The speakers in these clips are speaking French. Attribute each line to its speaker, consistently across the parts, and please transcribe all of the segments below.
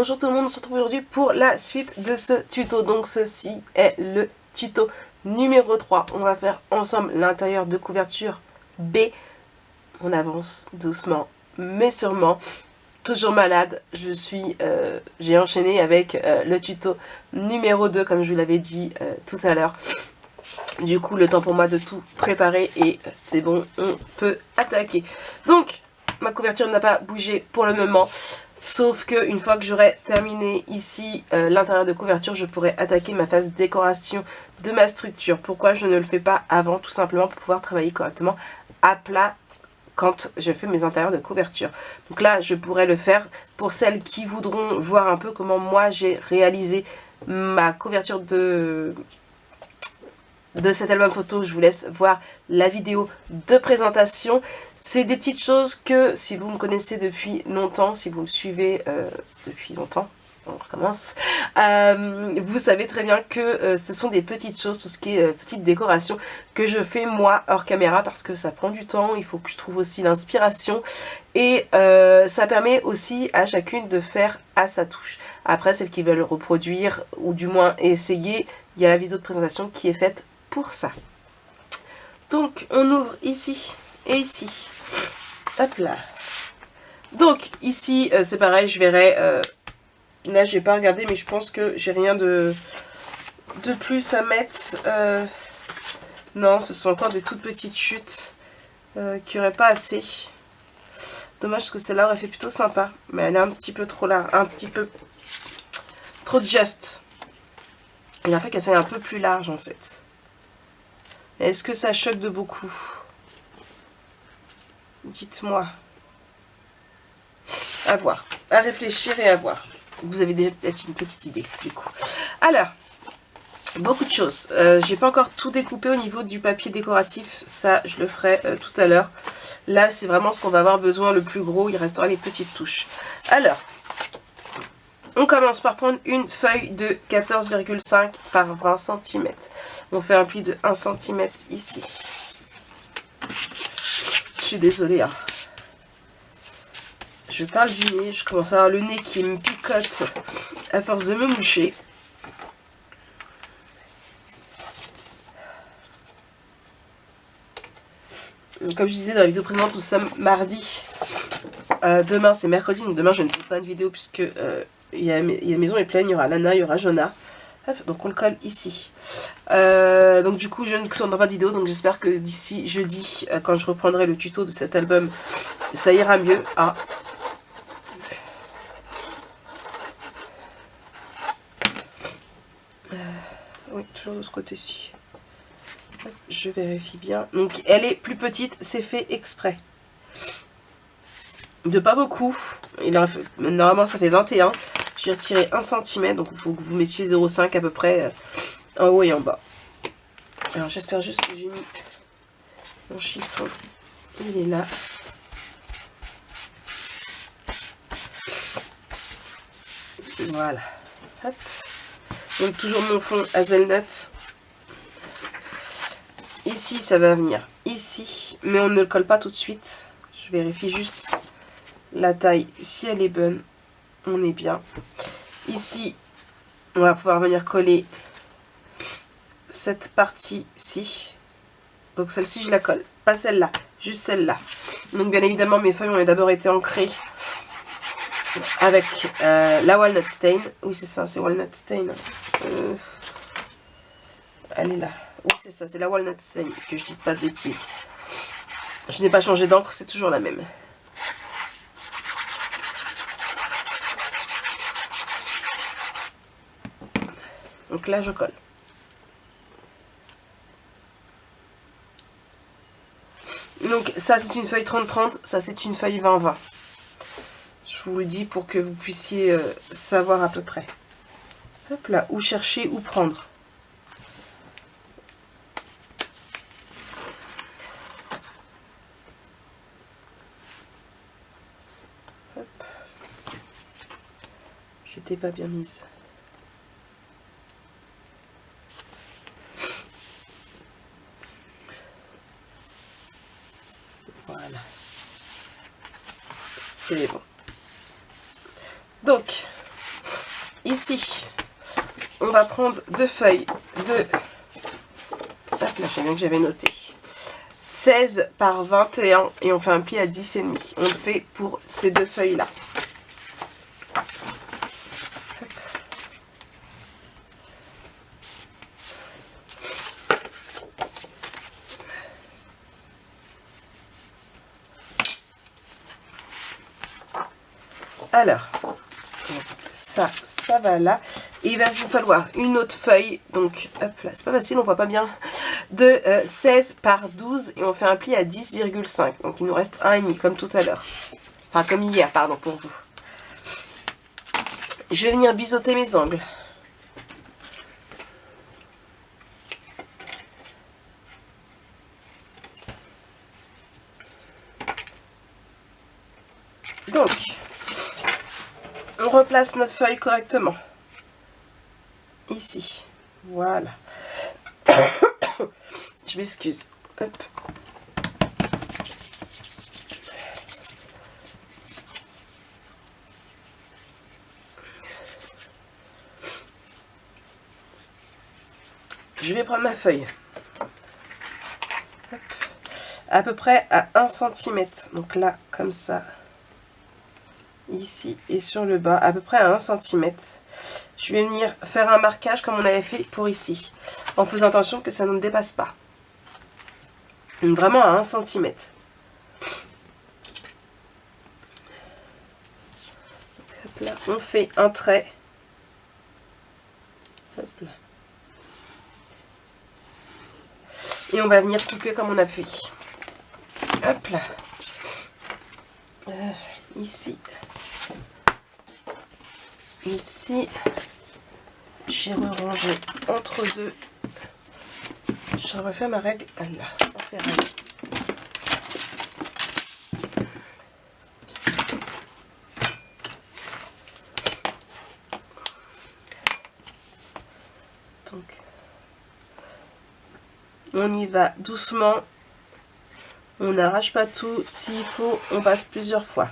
Speaker 1: bonjour tout le monde, on se retrouve aujourd'hui pour la suite de ce tuto. Donc ceci est le tuto numéro 3. On va faire ensemble l'intérieur de couverture B. On avance doucement mais sûrement. Toujours malade, j'ai enchaîné avec le tuto numéro 2 comme je vous l'avais dit tout à l'heure. Du coup le temps pour moi de tout préparer et c'est bon, on peut attaquer. Donc ma couverture n'a pas bougé pour le moment. Sauf que une fois que j'aurai terminé ici l'intérieur de couverture, je pourrai attaquer ma phase décoration de ma structure. Pourquoi je ne le fais pas avant? Tout simplement pour pouvoir travailler correctement à plat quand je fais mes intérieurs de couverture. Donc là, je pourrais le faire pour celles qui voudront voir un peu comment moi j'ai réalisé ma couverture de cet album photo. Je vous laisse voir la vidéo de présentation. C'est des petites choses que si vous me connaissez depuis longtemps, si vous me suivez depuis longtemps, on recommence, vous savez très bien que ce sont des petites choses, tout ce qui est petite décoration que je fais moi hors caméra parce que ça prend du temps, il faut que je trouve aussi l'inspiration et ça permet aussi à chacune de faire à sa touche. Après, celles qui veulent reproduire ou du moins essayer, il y a la vidéo de présentation qui est faite pour ça. Donc on ouvre ici et ici, hop là. Donc ici c'est pareil, je verrai, là j'ai pas regardé mais je pense que j'ai rien de plus à mettre, non ce sont encore des toutes petites chutes qui auraient pas assez. Dommage parce que celle-là aurait fait plutôt sympa, mais elle est un petit peu trop large, un petit peu trop juste. Il a fait qu'elle soit un peu plus large en fait. Est-ce que ça choque de beaucoup? Dites-moi. À voir. À réfléchir et à voir. Vous avez peut-être une petite idée du coup. Alors, beaucoup de choses. J'ai pas encore tout découpé au niveau du papier décoratif. Ça, je le ferai tout à l'heure. Là, c'est vraiment ce qu'on va avoir besoin le plus gros. Il restera les petites touches. Alors, on commence par prendre une feuille de 14,5 par 20 cm. On fait un pli de 1 cm ici. Je suis désolée. Hein. Je parle du nez. Je commence à avoir le nez qui me picote à force de me moucher. Comme je disais dans la vidéo précédente, nous sommes mardi. Demain, c'est mercredi. Donc demain, je ne fais pas de vidéo puisque... la maison est pleine, il y aura Lana, il y aura Jonah. Hop, donc on le colle ici. Donc du coup je ne tournerai pas de vidéo, donc j'espère que d'ici jeudi, quand je reprendrai le tuto de cet album, ça ira mieux. Ah. Oui, toujours de ce côté-ci. Je vérifie bien. Donc elle est plus petite, c'est fait exprès. De pas beaucoup. Normalement ça fait 21. J'ai retiré 1 cm, donc il faut que vous mettiez 0,5 à peu près en haut et en bas. Alors j'espère juste que j'ai mis mon chiffon. Il est là. Voilà. Hop. Donc toujours mon fond hazelnut. Ici ça va venir ici, mais on ne le colle pas tout de suite. Je vérifie juste la taille, si elle est bonne. On est bien. Ici, on va pouvoir venir coller cette partie-ci. Donc celle-ci, je la colle. Pas celle-là, juste celle-là. Donc bien évidemment, mes feuilles ont d'abord été ancrées avec la Walnut Stain. Oui, c'est ça, c'est Walnut Stain. Elle est là. Oui, c'est ça, c'est la Walnut Stain. Que je dise pas de bêtises. Je n'ai pas changé d'encre, c'est toujours la même. Donc là, je colle. Donc ça, c'est une feuille 30-30. Ça, c'est une feuille 20-20. Je vous le dis pour que vous puissiez savoir à peu près. Hop là, où chercher, où prendre. Hop. J'étais pas bien mise. Voilà. C'est bon. Donc, ici, on va prendre deux feuilles de... Hop là, je sais bien que j'avais noté. 16 par 21 et on fait un pli à 10,5. On le fait pour ces deux feuilles-là. Alors, ça va là. Et il va vous falloir une autre feuille. Donc, hop là, c'est pas facile, on voit pas bien. De 16 par 12 et on fait un pli à 10,5. Donc, il nous reste 1,5 comme tout à l'heure. Enfin, comme hier, pardon, pour vous. Je vais venir biseauter mes angles. Donc, on replace notre feuille correctement. Ici. Voilà. Je m'excuse. Hop. Je vais prendre ma feuille. Hop. À peu près à 1 cm. Donc là, comme ça. Ici et sur le bas, à peu près à 1 cm. Je vais venir faire un marquage comme on avait fait pour ici. En faisant attention que ça ne dépasse pas. Donc vraiment à 1 cm. Hop là, on fait un trait. Hop là. Et on va venir couper comme on a fait. Hop là. Ici. Ici. J'ai rangé entre deux. Je refais ma règle. Là. On fait règle. Donc, on y va doucement. On n'arrache pas tout. S'il faut, on passe plusieurs fois.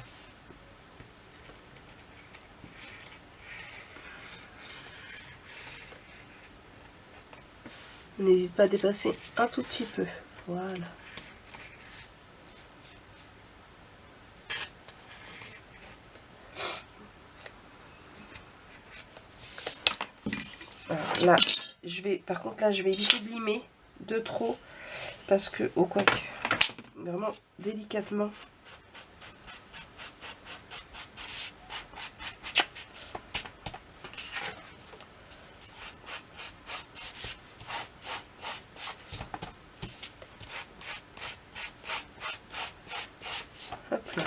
Speaker 1: N'hésite pas à dépasser un tout petit peu. Voilà. Alors là, par contre, là, je vais éviter de limer de trop. Parce que, au quoique, vraiment délicatement. Hop là.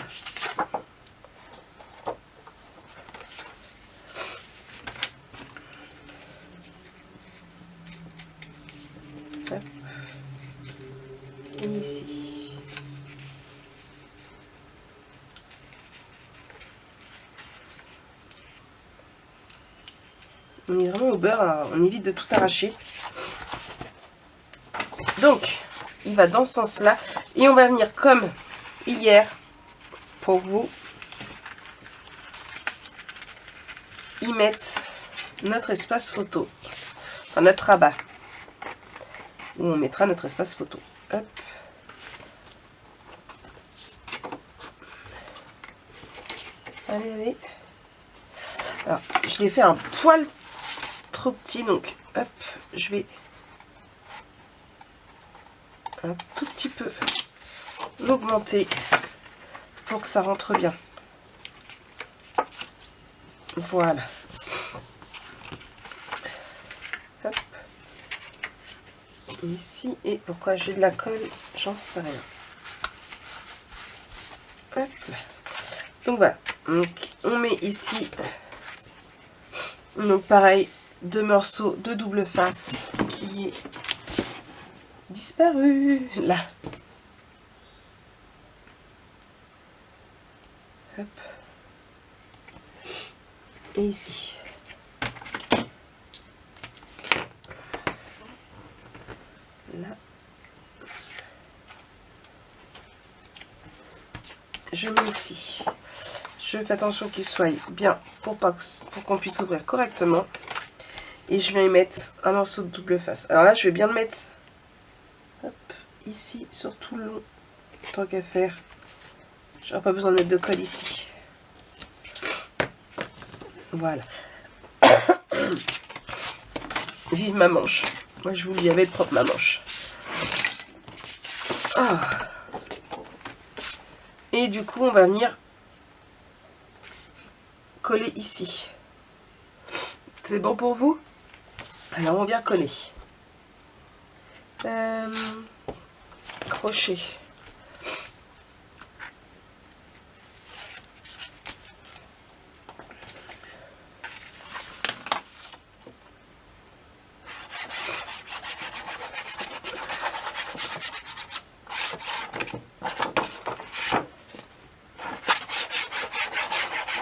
Speaker 1: Hop. Et ici. On est vraiment au beurre, alors on évite de tout arracher. Donc, il va dans ce sens-là. Et on va venir comme hier, pour vous, y mettre notre espace photo. Enfin, notre rabat. Où on mettra notre espace photo. Hop. Allez, allez. Alors, je l'ai fait un poil trop petit, donc hop, je vais un tout petit peu l'augmenter pour que ça rentre bien. Voilà. Hop. Ici, et pourquoi j'ai de la colle, j'en sais rien. Hop. Donc voilà. Donc on met ici, donc pareil, deux morceaux de double face qui est disparu là. Hop. Et ici. Là. Je mets ici. je fais attention qu'il soit bien pour qu'on puisse ouvrir correctement. Et je vais y mettre un morceau de double face. Alors là, je vais bien le mettre hop, ici, sur tout le long, tant qu'à faire. J'aurai pas besoin de mettre de colle ici. Voilà. Vive ma manche. Moi, je vous le dis, elle va être propre, ma manche. Ah. Et du coup, on va venir coller ici. C'est bon pour vous? Alors, on vient coller. Crochet.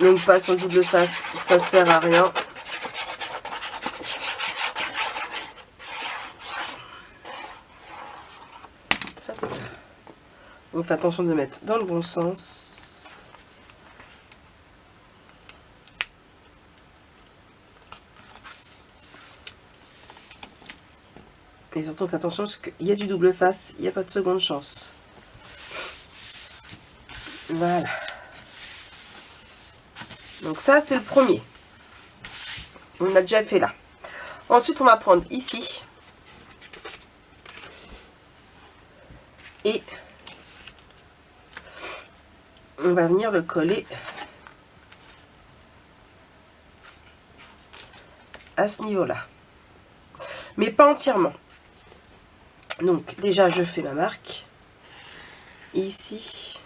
Speaker 1: Donc pas sur double face, ça sert à rien. Donc faites attention de mettre dans le bon sens. Et surtout faites attention parce qu'il y a du double face, il n'y a pas de seconde chance. Voilà. Donc ça c'est le premier. On a déjà fait là. Ensuite on va prendre ici. Et on va venir le coller à ce niveau-là. Mais pas entièrement. Donc déjà je fais ma marque. Ici.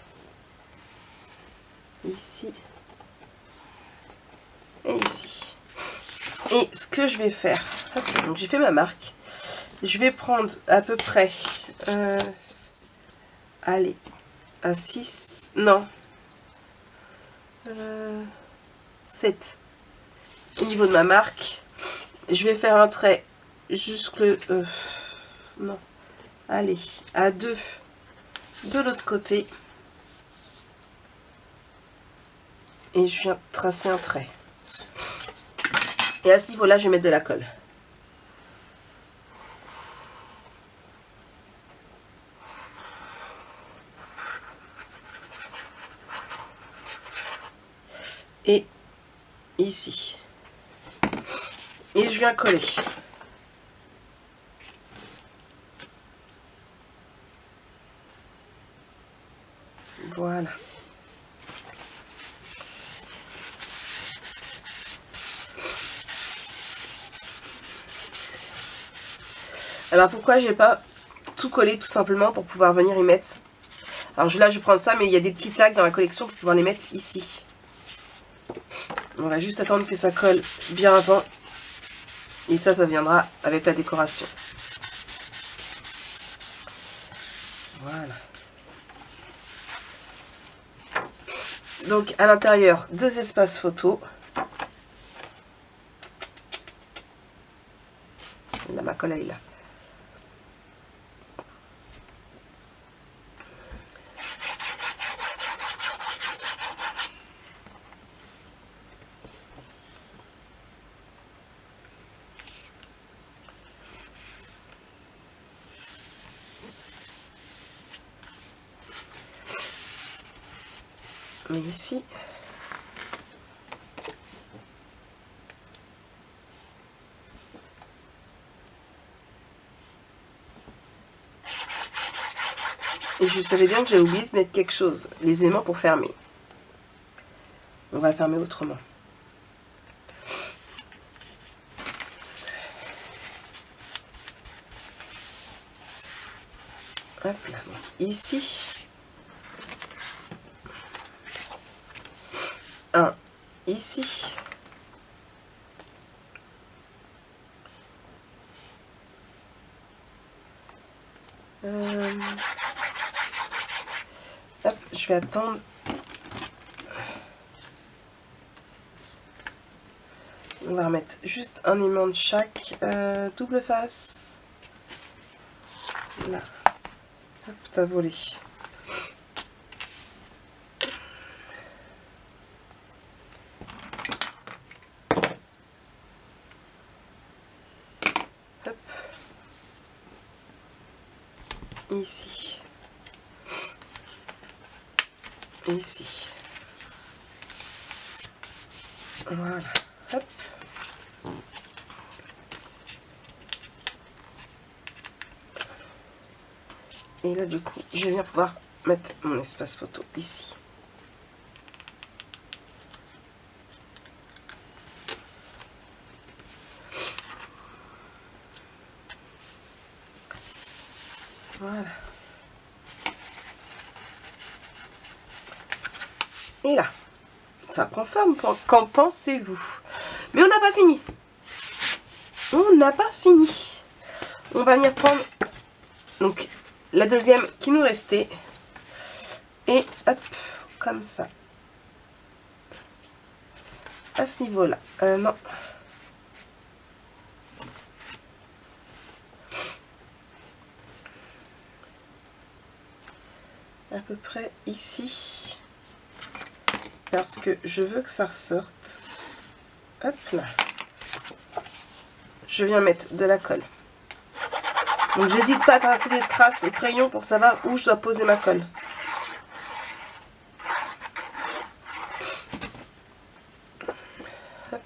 Speaker 1: Ici. Et ici. Et ce que je vais faire, donc j'ai fait ma marque, je vais prendre à peu près, allez, à 6, non, 7 au niveau de ma marque. Je vais faire un trait jusque, non, allez, à 2 de l'autre côté. Et je viens tracer un trait. Et à ce niveau-là, je vais mettre de la colle. Et ici. Et je viens coller. Voilà. Alors pourquoi j'ai pas tout collé? Tout simplement pour pouvoir venir y mettre. Alors là je prends ça, mais il y a des petits tags dans la collection pour pouvoir les mettre ici. On va juste attendre que ça colle bien avant. Et ça viendra avec la décoration. Voilà. Donc à l'intérieur, 2 espaces photos. Là, ma colle elle est là. Mais ici, et je savais bien que j'ai oublié de mettre quelque chose, les aimants pour fermer. On va fermer autrement. Hop là. Ici, un ici. Hop, je vais attendre. On va remettre juste un aimant de chaque double face. Là. Hop, t'as volé. ici. Et ici. Voilà. Hop. Et là, du coup, je viens pouvoir mettre mon espace photo ici. Voilà. Et là, ça prend forme. Qu'en pensez-vous? Mais on n'a pas fini. On n'a pas fini. On va venir prendre donc la deuxième qui nous restait. Et hop, comme ça. À ce niveau-là. Non. À peu près ici. Parce que je veux que ça ressorte. Hop là. Je viens mettre de la colle. Donc j'hésite pas à tracer des traces au crayon pour savoir où je dois poser ma colle. Hop.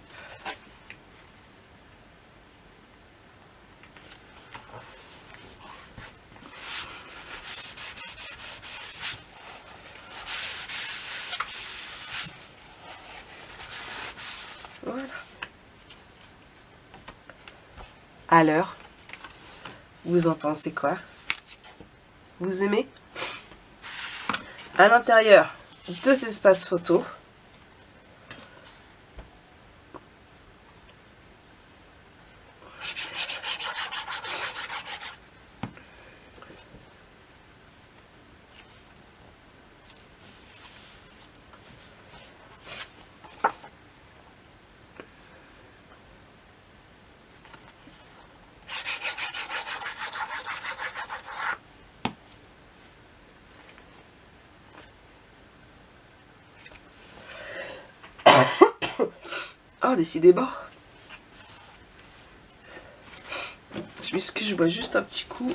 Speaker 1: Voilà. Alors, vous en pensez quoi? Vous aimez? À l'intérieur, 2 espaces photos. Oh, décidément. Je m'excuse, je bois juste un petit coup.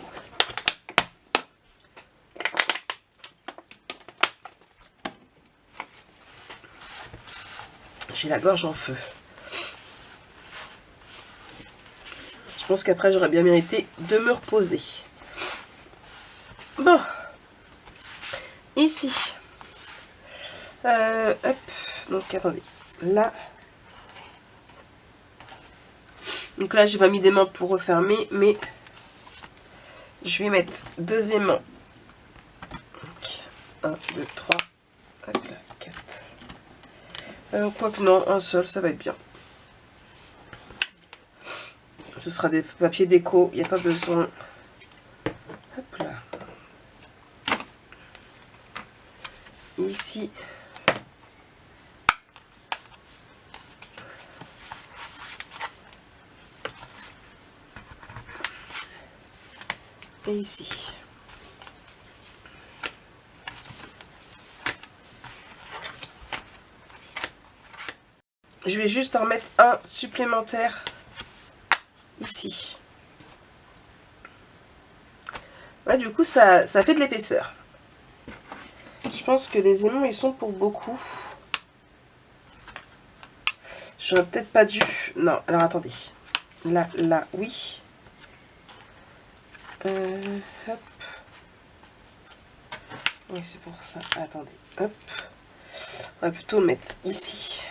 Speaker 1: J'ai la gorge en feu. Je pense qu'après, j'aurais bien mérité de me reposer. Bon. Ici. Hop. Donc, attendez. Là. Donc là, j'ai pas mis des mains pour refermer, mais je vais mettre 2 aimants. 1, 2, 3, hop là, 4. Quoique non, un seul, ça va être bien. Ce sera des papiers déco, il n'y a pas besoin. Hop là. Ici. Et ici. Je vais juste en mettre un supplémentaire ici. Ouais, du coup, ça fait de l'épaisseur. Je pense que les aimants, ils sont pour beaucoup. J'aurais peut-être pas dû... Non, alors attendez. Là, oui. Hop. Oui, c'est pour ça. Attendez. Hop. On va plutôt le mettre ici.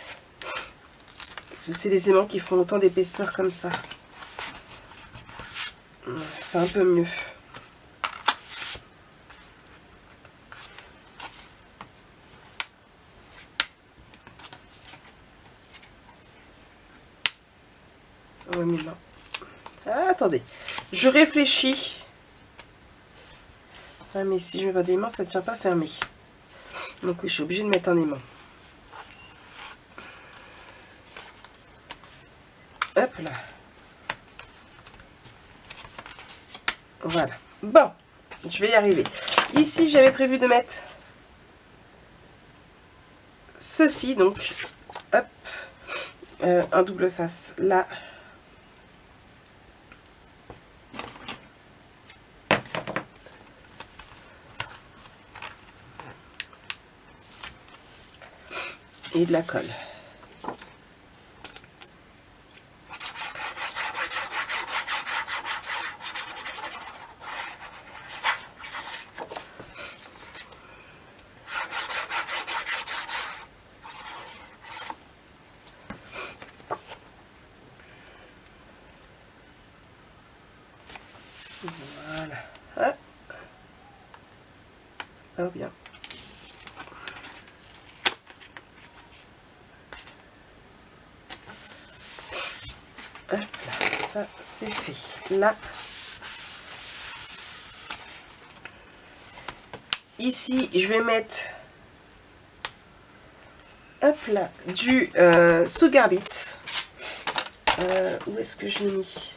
Speaker 1: C'est les aimants qui font autant d'épaisseur comme ça. C'est un peu mieux. Ouais, mais non. Ah, attendez. Je réfléchis. Ah, mais si je mets pas d'aimant, ça ne tient pas fermé. Donc oui, je suis obligée de mettre un aimant. Hop là. Voilà. Bon, je vais y arriver. Ici, j'avais prévu de mettre ceci, donc, hop, un double face là. et de la colle.
Speaker 2: Voilà. Hop. Oh bien. Hop là, ça c'est fait. Là. Ici, je vais mettre, hop là, du sugar beet. Où est-ce que je l'ai mis?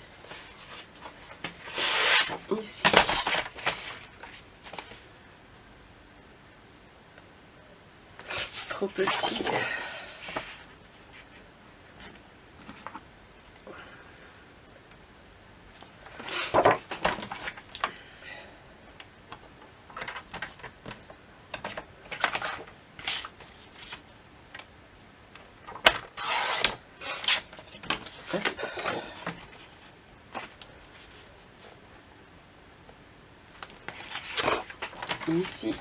Speaker 2: Ici. Trop petit. Ici.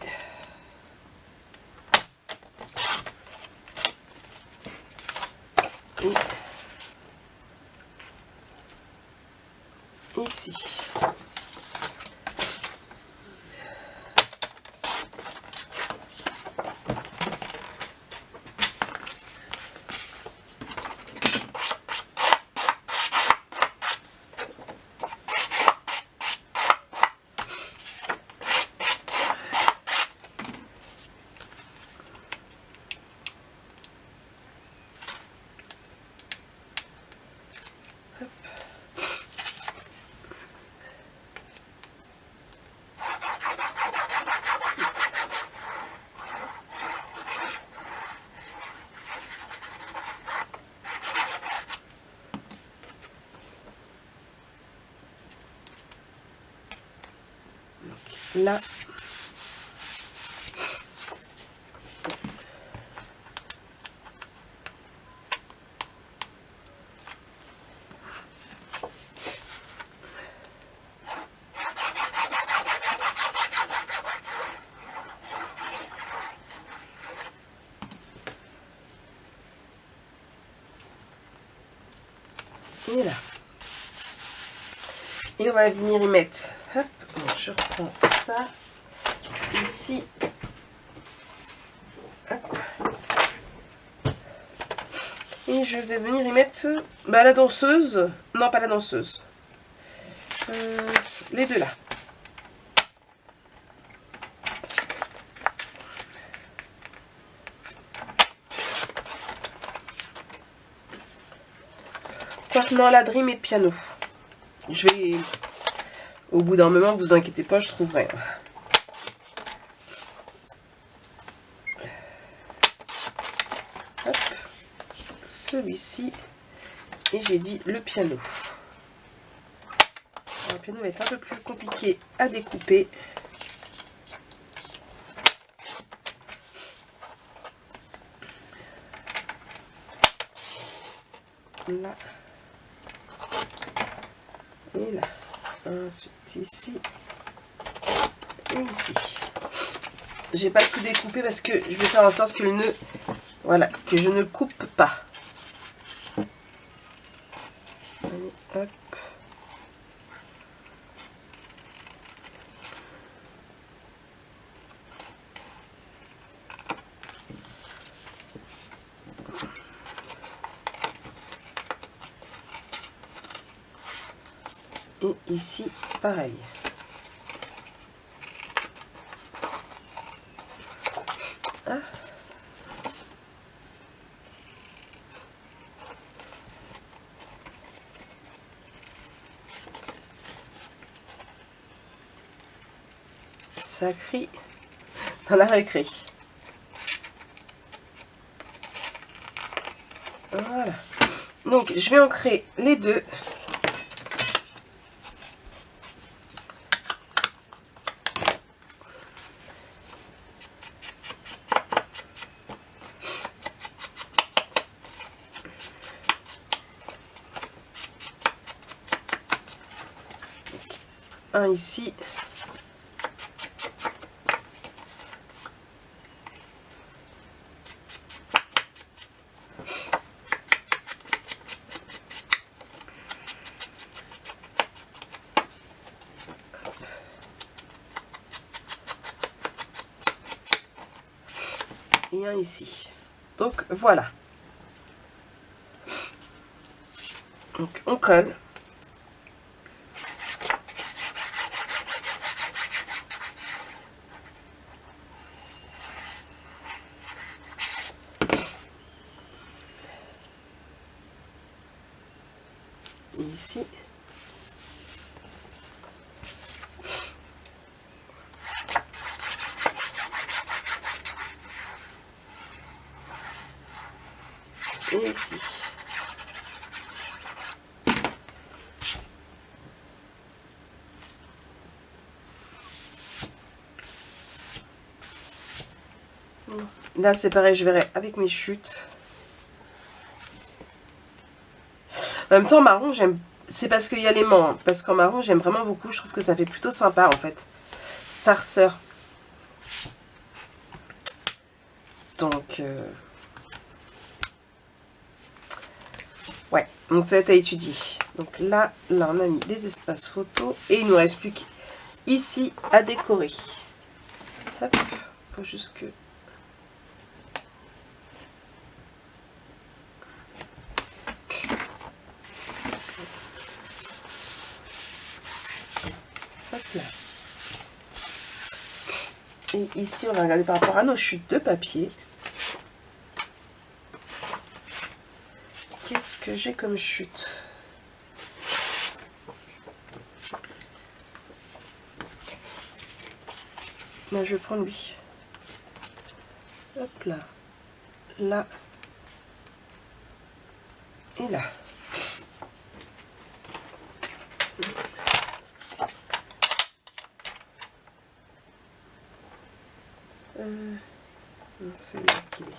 Speaker 2: Et ici. Là, et là. Et on va venir y mettre. Hop, je reprends ça. Ici. Hop. Et je vais venir y mettre la danseuse. Non, pas la danseuse. Les deux là. Quoique non, la Dream et le piano. Je vais... Au bout d'un moment, vous inquiétez pas, je trouverai. Hop. Celui-ci. Et j'ai dit le piano. Alors, le piano va être un peu plus compliqué à découper. Là. Et là. Ensuite ici. Et ici. J'ai pas tout découpé parce que je vais faire en sorte que le nœud, voilà, que je ne coupe pas. Allez, hop. Et ici, pareil. Ah. Ça crie dans la récré. Voilà. Donc, je vais ancrer les deux. un ici. Et un ici. Donc voilà. Donc on colle. Ici. Et ici. Là c'est pareil, je verrai avec mes chutes. En même temps marron j'aime, c'est parce qu'il y a l'aimant, hein. Parce qu'en marron j'aime vraiment beaucoup, je trouve que ça fait plutôt sympa en fait. Ça ressort. Donc ouais, donc ça va être à étudier. Donc là on a mis des espaces photos et il nous reste plus qu'ici à décorer. Hop, faut juste que... Hop là. Et ici on va regarder par rapport à nos chutes de papier. Qu'est-ce que j'ai comme chute? Ben, je vais prendre lui. Hop là. Là. Et là. C'est là qu'il est.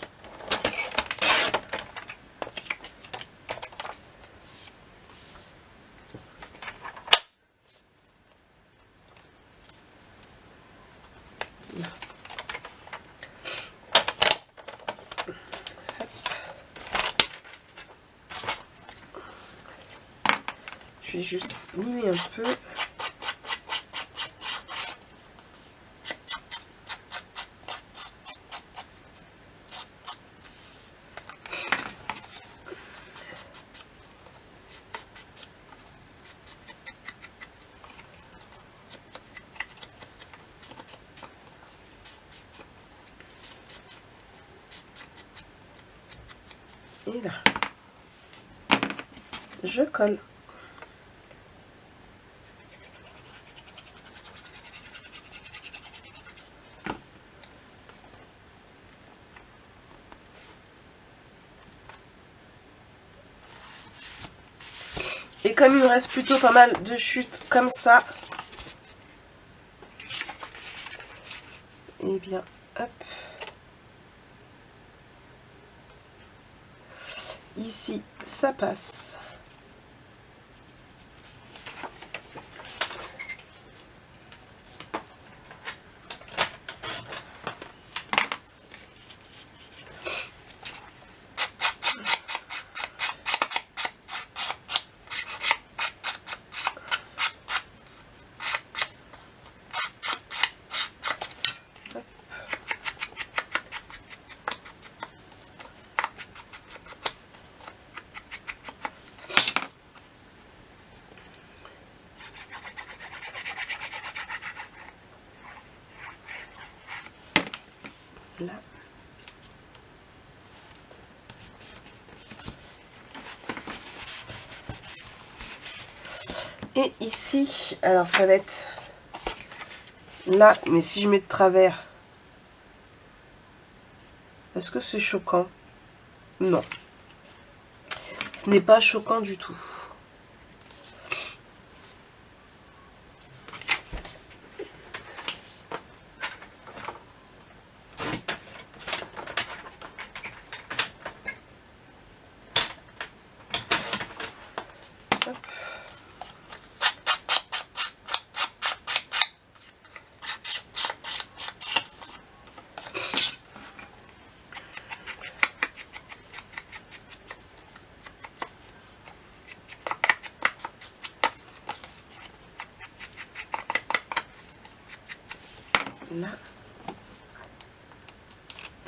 Speaker 2: Je vais juste limer un peu. Et là, je colle. Et comme il me reste plutôt pas mal de chutes comme ça, et bien, hop. Ici, ça passe. Là. Et ici, alors ça va être là, mais si je mets de travers, est-ce que c'est choquant? Non. Ce n'est pas choquant du tout.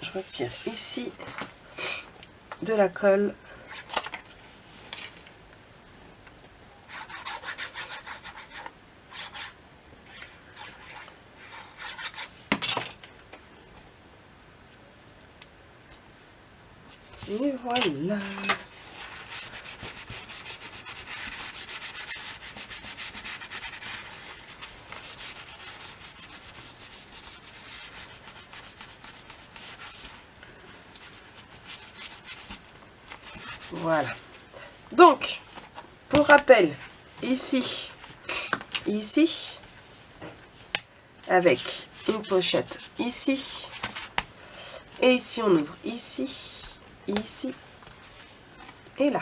Speaker 2: je retire ici de la colle. Et voilà. Voilà. Donc, pour rappel, ici, avec une pochette ici, et ici on ouvre ici, et là.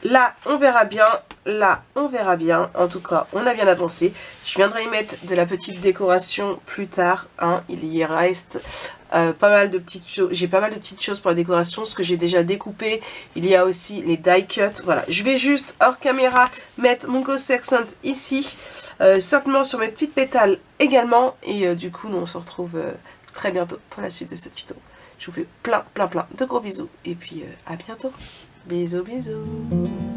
Speaker 2: Là, on verra bien. Là, on verra bien. En tout cas, on a bien avancé. Je viendrai y mettre de la petite décoration plus tard. Hein. Il y reste pas mal de petites choses. J'ai pas mal de petites choses pour la décoration. Ce que j'ai déjà découpé. Il y a aussi les die cuts. Voilà. Je vais juste, hors caméra, mettre mon gloss accent ici. Certainement sur mes petites pétales également. Et du coup, nous, on se retrouve très bientôt pour la suite de ce tuto. Je vous fais plein de gros bisous. Et puis, à bientôt. Bisous, bisous.